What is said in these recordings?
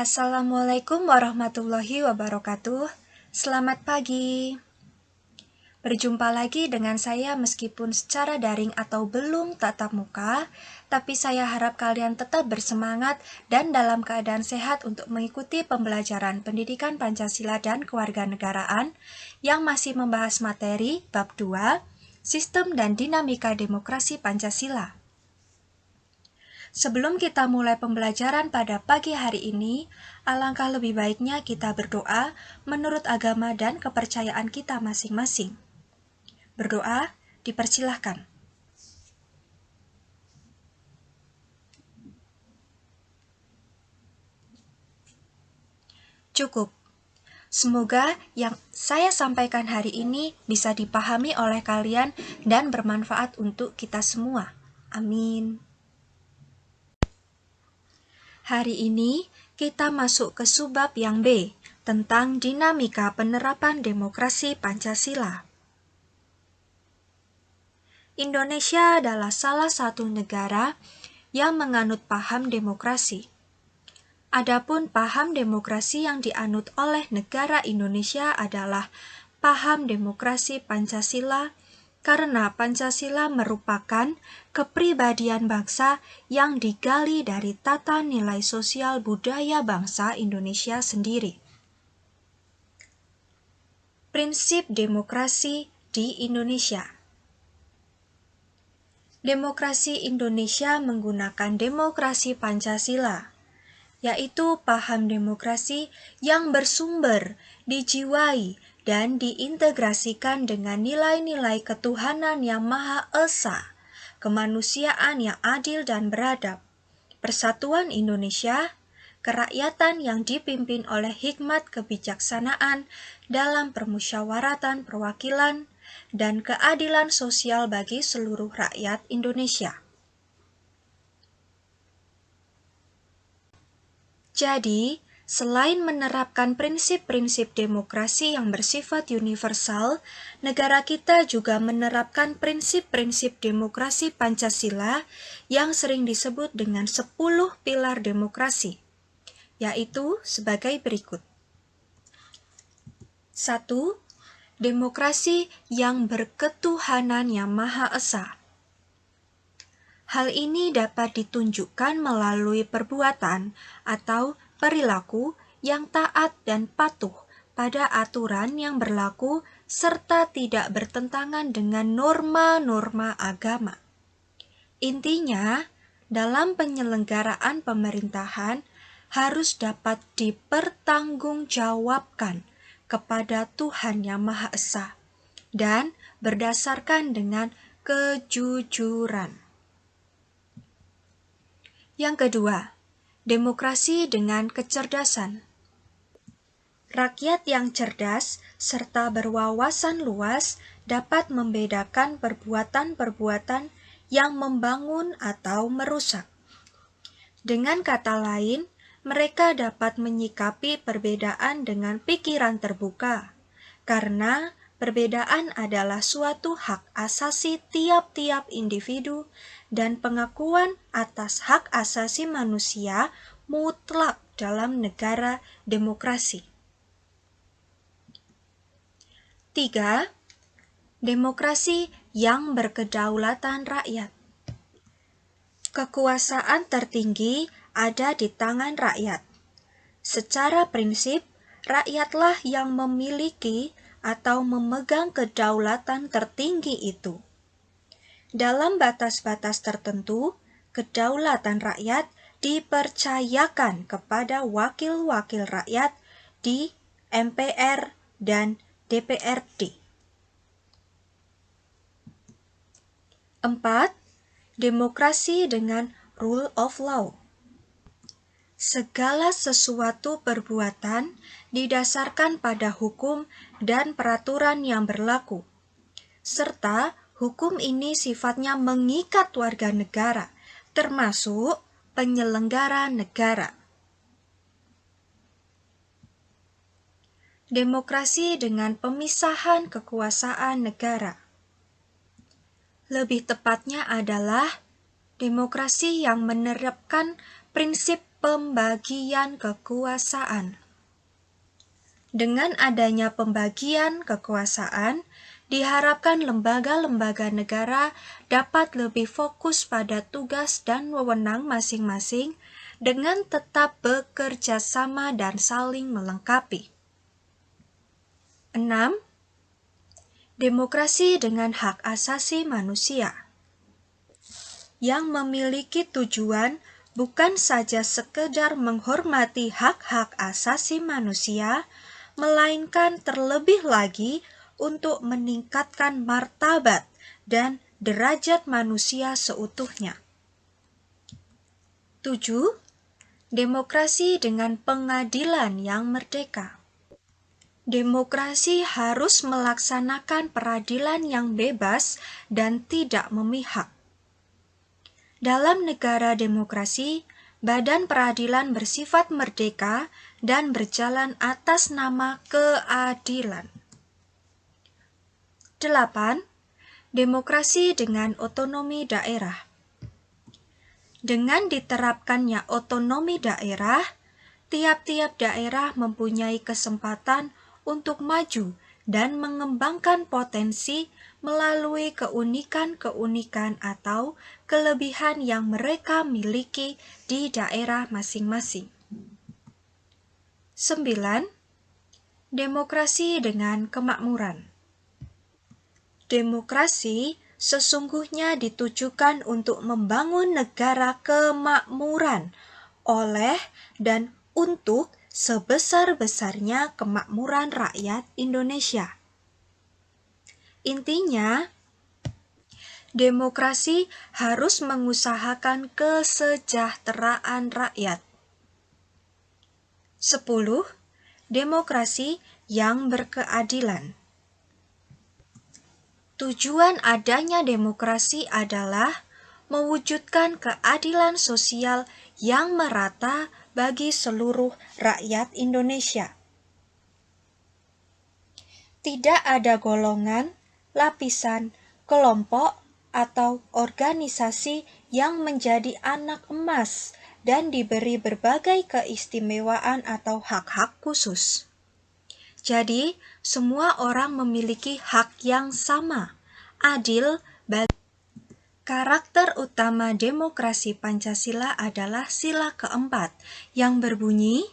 Assalamualaikum warahmatullahi wabarakatuh. Selamat pagi. Berjumpa lagi dengan saya meskipun secara daring atau belum tatap muka, tapi saya harap kalian tetap bersemangat dan dalam keadaan sehat untuk mengikuti pembelajaran pendidikan Pancasila dan kewarganegaraan yang masih membahas materi bab 2, Sistem dan Dinamika Demokrasi Pancasila. Sebelum kita mulai pembelajaran pada pagi hari ini, alangkah lebih baiknya kita berdoa menurut agama dan kepercayaan kita masing-masing. Berdoa, dipersilahkan. Cukup. Semoga yang saya sampaikan hari ini bisa dipahami oleh kalian dan bermanfaat untuk kita semua. Amin. Hari ini kita masuk ke subbab yang B, tentang dinamika penerapan demokrasi Pancasila. Indonesia adalah salah satu negara yang menganut paham demokrasi. Adapun paham demokrasi yang dianut oleh negara Indonesia adalah paham demokrasi Pancasila, karena Pancasila merupakan kepribadian bangsa yang digali dari tata nilai sosial budaya bangsa Indonesia sendiri. Prinsip demokrasi di Indonesia. Demokrasi Indonesia menggunakan demokrasi Pancasila, yaitu paham demokrasi yang bersumber, dijiwai, dan diintegrasikan dengan nilai-nilai ketuhanan yang Maha Esa, kemanusiaan yang adil dan beradab, persatuan Indonesia, kerakyatan yang dipimpin oleh hikmat kebijaksanaan dalam permusyawaratan perwakilan, dan keadilan sosial bagi seluruh rakyat Indonesia. Jadi, selain menerapkan prinsip-prinsip demokrasi yang bersifat universal, negara kita juga menerapkan prinsip-prinsip demokrasi Pancasila yang sering disebut dengan 10 pilar demokrasi, yaitu sebagai berikut. 1. Demokrasi yang berketuhanan yang Maha Esa. Hal ini dapat ditunjukkan melalui perbuatan atau perilaku yang taat dan patuh pada aturan yang berlaku serta tidak bertentangan dengan norma-norma agama. Intinya, dalam penyelenggaraan pemerintahan harus dapat dipertanggungjawabkan kepada Tuhan Yang Maha Esa dan berdasarkan dengan kejujuran. Yang kedua, demokrasi dengan kecerdasan. Rakyat yang cerdas serta berwawasan luas dapat membedakan perbuatan-perbuatan yang membangun atau merusak. Dengan kata lain, mereka dapat menyikapi perbedaan dengan pikiran terbuka, karena perbedaan adalah suatu hak asasi tiap-tiap individu dan pengakuan atas hak asasi manusia mutlak dalam negara demokrasi. 3. Demokrasi yang berkedaulatan rakyat. Kekuasaan tertinggi ada di tangan rakyat. Secara prinsip, rakyatlah yang memiliki atau memegang kedaulatan tertinggi itu. Dalam batas-batas tertentu, kedaulatan rakyat dipercayakan kepada wakil-wakil rakyat di MPR dan DPRD. 4. Demokrasi dengan rule of law. Segala sesuatu perbuatan didasarkan pada hukum dan peraturan yang berlaku, serta hukum ini sifatnya mengikat warga negara, termasuk penyelenggara negara. Demokrasi dengan pemisahan kekuasaan negara. Lebih tepatnya adalah demokrasi yang menerapkan prinsip pembagian kekuasaan. Dengan adanya pembagian kekuasaan, diharapkan lembaga-lembaga negara dapat lebih fokus pada tugas dan wewenang masing-masing dengan tetap bekerja sama dan saling melengkapi. 6. Demokrasi dengan hak asasi manusia yang memiliki tujuan bukan saja sekedar menghormati hak-hak asasi manusia, melainkan terlebih lagi untuk meningkatkan martabat dan derajat manusia seutuhnya. 7. Demokrasi dengan pengadilan yang merdeka. Demokrasi harus melaksanakan peradilan yang bebas dan tidak memihak. Dalam negara demokrasi, badan peradilan bersifat merdeka dan berjalan atas nama keadilan. 8. Demokrasi dengan otonomi daerah. Dengan diterapkannya otonomi daerah, tiap-tiap daerah mempunyai kesempatan untuk maju dan mengembangkan potensi melalui keunikan-keunikan atau kelebihan yang mereka miliki di daerah masing-masing. 9. Demokrasi dengan kemakmuran. Demokrasi sesungguhnya ditujukan untuk membangun negara kemakmuran oleh dan untuk sebesar-besarnya kemakmuran rakyat Indonesia. Intinya, demokrasi harus mengusahakan kesejahteraan rakyat. 10. Demokrasi yang berkeadilan. Tujuan adanya demokrasi adalah mewujudkan keadilan sosial yang merata bagi seluruh rakyat Indonesia. Tidak ada golongan, lapisan, kelompok, atau organisasi yang menjadi anak emas dan diberi berbagai keistimewaan atau hak-hak khusus. Jadi, semua orang memiliki hak yang sama, adil bagi. Karakter utama demokrasi Pancasila adalah sila keempat yang berbunyi,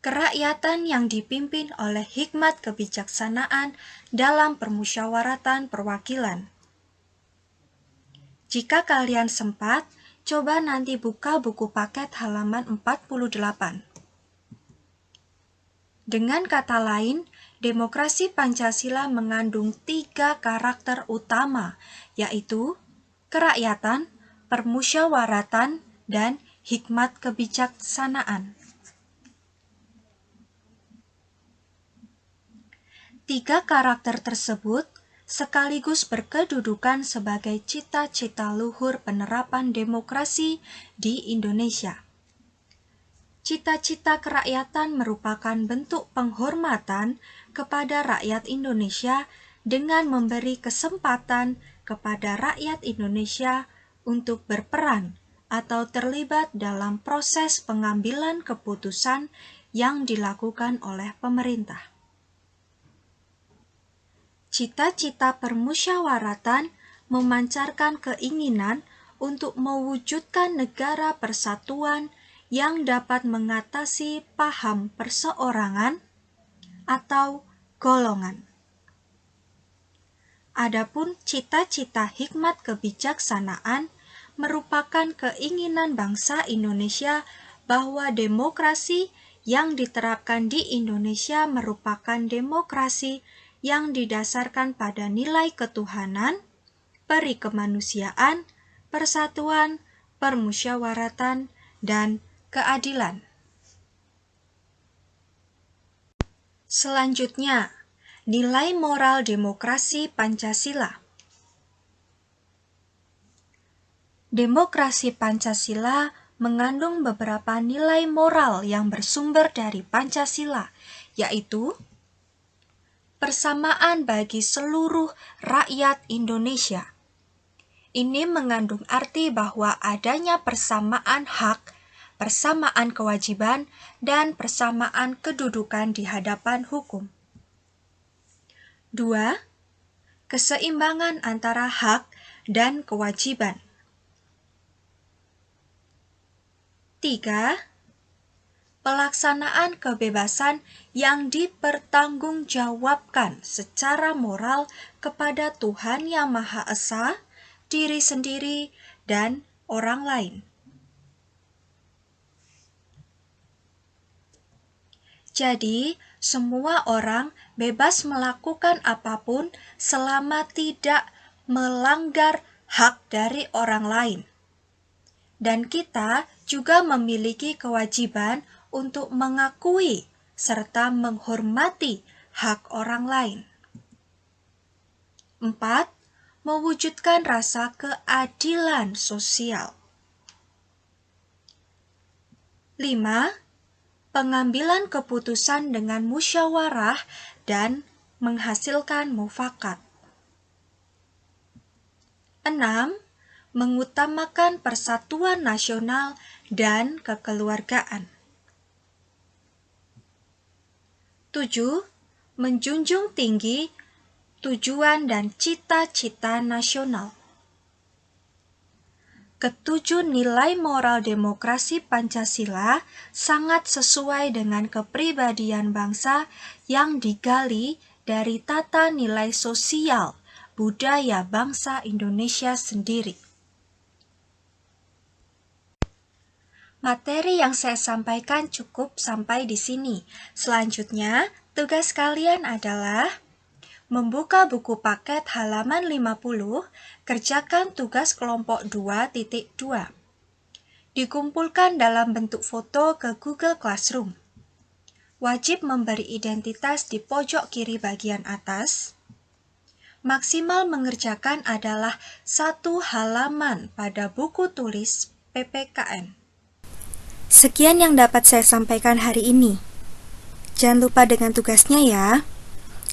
kerakyatan yang dipimpin oleh hikmat kebijaksanaan dalam permusyawaratan perwakilan. Jika kalian sempat, coba nanti buka buku paket halaman 48. Dengan kata lain, demokrasi Pancasila mengandung 3 karakter utama, yaitu kerakyatan, permusyawaratan, dan hikmat kebijaksanaan. 3 karakter tersebut sekaligus berkedudukan sebagai cita-cita luhur penerapan demokrasi di Indonesia. Cita-cita kerakyatan merupakan bentuk penghormatan kepada rakyat Indonesia dengan memberi kesempatan kepada rakyat Indonesia untuk berperan atau terlibat dalam proses pengambilan keputusan yang dilakukan oleh pemerintah. Cita-cita permusyawaratan memancarkan keinginan untuk mewujudkan negara persatuan yang dapat mengatasi paham perseorangan atau golongan. Adapun cita-cita hikmat kebijaksanaan merupakan keinginan bangsa Indonesia bahwa demokrasi yang diterapkan di Indonesia merupakan demokrasi yang didasarkan pada nilai ketuhanan, peri kemanusiaan, persatuan, permusyawaratan, dan keadilan. Selanjutnya, nilai moral demokrasi Pancasila. Demokrasi Pancasila mengandung beberapa nilai moral yang bersumber dari Pancasila, yaitu persamaan bagi seluruh rakyat Indonesia, Ini mengandung arti bahwa adanya persamaan hak, persamaan kewajiban, dan persamaan kedudukan di hadapan hukum. 2. Keseimbangan antara hak dan kewajiban. 3. Pelaksanaan kebebasan yang dipertanggungjawabkan secara moral kepada Tuhan Yang Maha Esa, diri sendiri, dan orang lain. Jadi, semua orang bebas melakukan apapun selama tidak melanggar hak dari orang lain. Dan kita juga memiliki kewajiban untuk mengakui serta menghormati hak orang lain. 4. Mewujudkan rasa keadilan sosial. 5. Pengambilan keputusan dengan musyawarah dan menghasilkan mufakat. 6. Mengutamakan persatuan nasional dan kekeluargaan. 7. Menjunjung tinggi tujuan dan cita-cita nasional. Ketujuh nilai moral demokrasi Pancasila sangat sesuai dengan kepribadian bangsa yang digali dari tata nilai sosial budaya bangsa Indonesia sendiri. Materi yang saya sampaikan cukup sampai di sini. Selanjutnya, tugas kalian adalah membuka buku paket halaman 50, kerjakan tugas kelompok 2.2. Dikumpulkan dalam bentuk foto ke Google Classroom. Wajib memberi identitas di pojok kiri bagian atas. Maksimal mengerjakan adalah 1 halaman pada buku tulis PPKN. Sekian yang dapat saya sampaikan hari ini. Jangan lupa dengan tugasnya ya.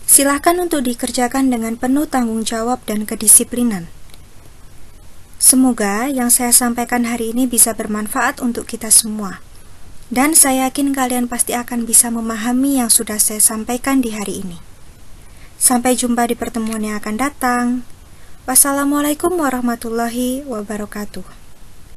Silahkan untuk dikerjakan dengan penuh tanggung jawab dan kedisiplinan. Semoga yang saya sampaikan hari ini bisa bermanfaat untuk kita semua. Dan saya yakin kalian pasti akan bisa memahami yang sudah saya sampaikan di hari ini. Sampai jumpa di pertemuan yang akan datang. Wassalamualaikum warahmatullahi wabarakatuh.